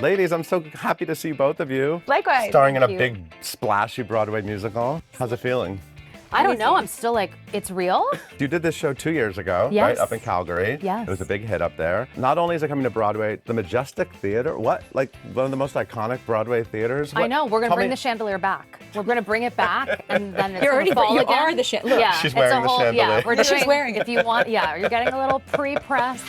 Ladies, I'm so happy to see both of you. Likewise. Starring in a Thank you. big, splashy Broadway musical. How's it feeling? I don't know. I'm still like, it's real? You did this show 2 years ago, Yes. right? Up in Calgary. Yes. It was a big hit up there. Not only is it coming to Broadway, the Majestic Theater, what? Like one of the most iconic Broadway theaters? I know. We're going to Tell bring me- the chandelier back. We're going to bring it back, and then it's You're going already, to fall you again. are the shit. Look, Yeah, She's it's wearing a the whole, chandelier. Yeah, we're She's doing, wearing it. if you want, yeah, you're getting a little pre-press.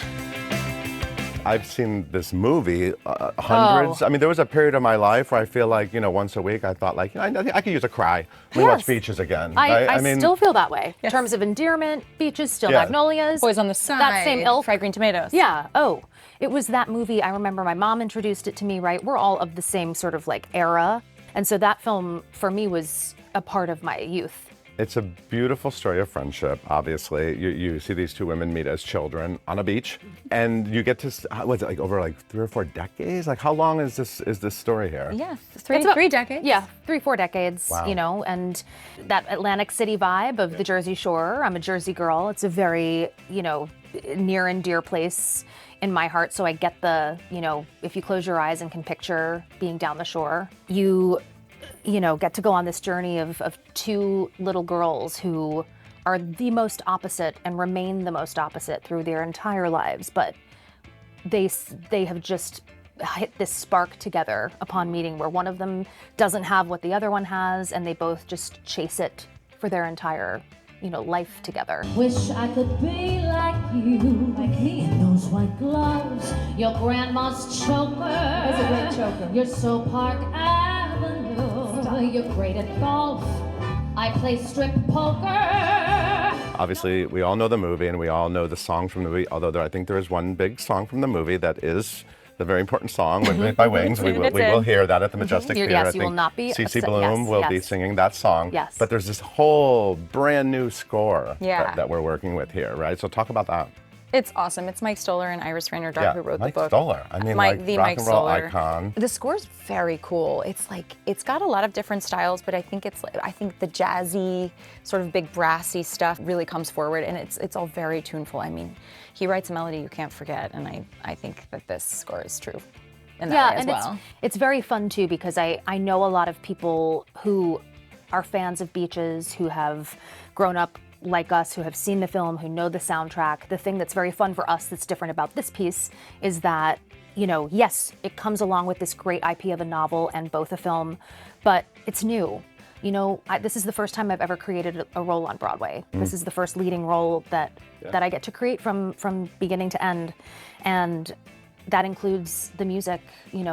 I've seen this movie hundreds. I mean, there was a period of my life where I feel like, once a week I thought like, I could use a cry. We watch Yes. Beaches again. I right? mean, still feel that way. Yes. In terms of endearment, beaches, still Yeah. magnolias. Boys on the Side. That same ilk. Fried green tomatoes. Yeah. Oh, it was that movie. I remember my mom introduced it to me, right? We're all of the same sort of like era. And so that film for me was a part of my youth. It's a beautiful story of friendship, obviously. You see these two women meet as children on a beach, and you get to, what's it, like over like 3 or 4 decades? Like how long is this story here? Yeah, three It's about- decades. Yeah, 3-4 decades, Wow. and that Atlantic City vibe of the Jersey Shore. I'm a Jersey girl. It's a very, near and dear place in my heart. So I get the, if you close your eyes and can picture being down the shore, you get to go on this journey of two little girls who are the most opposite and remain the most opposite through their entire lives. But they have just hit this spark together upon meeting where one of them doesn't have what the other one has, and they both just chase it for their entire, life together. Wish I could be like you, like me in those white gloves. Your grandma's choker. That's a great choker. You're so Park Avenue. You're great at golf. I play strip poker. Obviously, we all know the movie and we all know the song from the movie, although I think there is one big song from the movie that is the very important song, Windmills by Wings. We will hear that at the Majestic Theater. Yes, I you think will not be CeCe upset. Bloom Yes, will be yes. singing that song. Yes. But there's this whole brand new score Yeah. that we're working with here, right? So talk about that. It's awesome. It's Mike Stoller and Iris Rayner-Dark Yeah, who wrote Mike the book. Stoller. I mean, the rock Mike and roll Stoller. icon. The score's very cool. It's got a lot of different styles, but I think the jazzy, sort of big brassy stuff really comes forward, and it's all very tuneful. I mean, he writes a melody you can't forget, and I think that this score is true in that way as and well. it's very fun too because I know a lot of people who are fans of Beaches, who have grown up like us, who have seen the film, who know the soundtrack. The thing that's very fun for us that's different about this piece is that, yes, it comes along with this great IP of a novel and both a film, but it's new. This is the first time I've ever created a role on Broadway. This is the first leading role that I get to create from beginning to end. And that includes the music,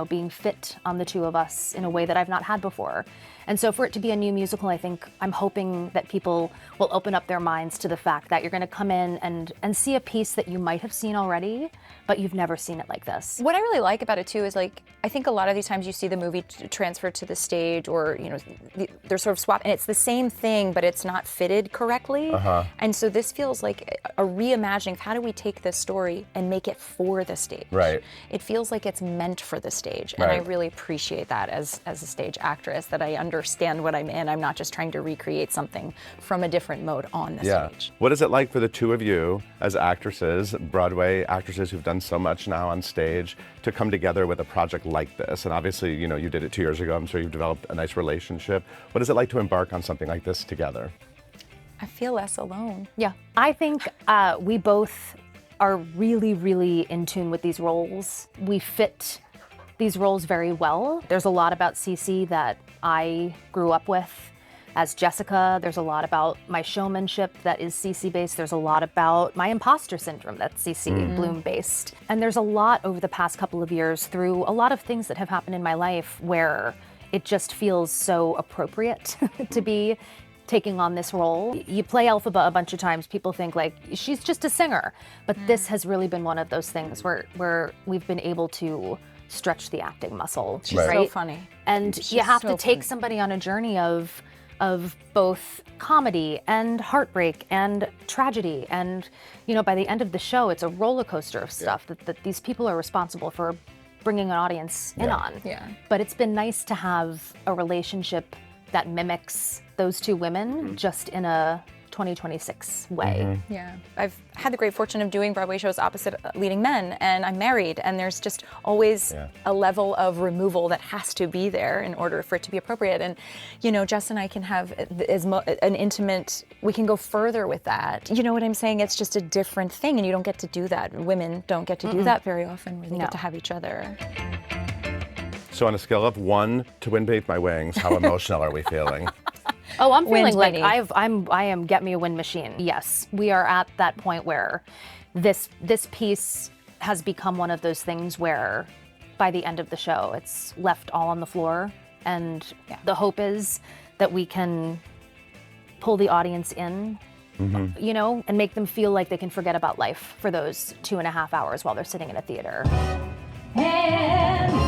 being fit on the two of us in a way that I've not had before. And so for it to be a new musical, I think I'm hoping that people will open up their minds to the fact that you're going to come in and see a piece that you might have seen already, but you've never seen it like this. What I really like about it too is I think a lot of these times you see the movie transferred to the stage, or they're sort of swapped, and it's the same thing, but it's not fitted correctly. And so this feels like a reimagining of how do we take this story and make it for the stage. Right. It feels like it's meant for the stage, and I Right. really appreciate that as a stage actress, that I understand what I'm in. I'm not just trying to recreate something from a different mode on the stage. What is it like for the two of you as actresses, Broadway actresses who've done so much now on stage, to come together with a project like this? And obviously, you did it 2 years ago. I'm sure you've developed a nice relationship. What is it like to embark on something like this together? I feel less alone. Yeah, I think we both are really, really in tune with these roles. We fit these roles very well. There's a lot about CeCe that I grew up with as Jessica. There's a lot about my showmanship that is CeCe based. There's a lot about my imposter syndrome that's CeCe Bloom based. And there's a lot over the past couple of years through a lot of things that have happened in my life where it just feels so appropriate to be taking on this role. You play Elphaba a bunch of times, people think like, she's just a singer. But this has really been one of those things where we've been able to stretch the acting muscle. She's Right. so funny. And She's you have so to take funny. somebody on a journey of both comedy and heartbreak and tragedy. And, by the end of the show, it's a roller coaster of stuff that these people are responsible for bringing an audience in on. Yeah. But it's been nice to have a relationship that mimics those two women just in a 2026 way. Yeah, I've had the great fortune of doing Broadway shows opposite leading men, and I'm married, and there's just always a level of removal that has to be there in order for it to be appropriate. And, you know, Jess and I can have an intimate, we can go further with that. You know what I'm saying? It's just a different thing, and you don't get to do that. Women don't get to do that very often, where they get to have each other. So on a scale of 1 to Wind Beneath My Wings, how emotional are we feeling? Oh, I'm feeling like beneath. I am get me a wind machine. Yes, we are at that point where this piece has become one of those things where by the end of the show it's left all on the floor, and the hope is that we can pull the audience in, you know, and make them feel like they can forget about life for those 2.5 hours while they're sitting in a theater. And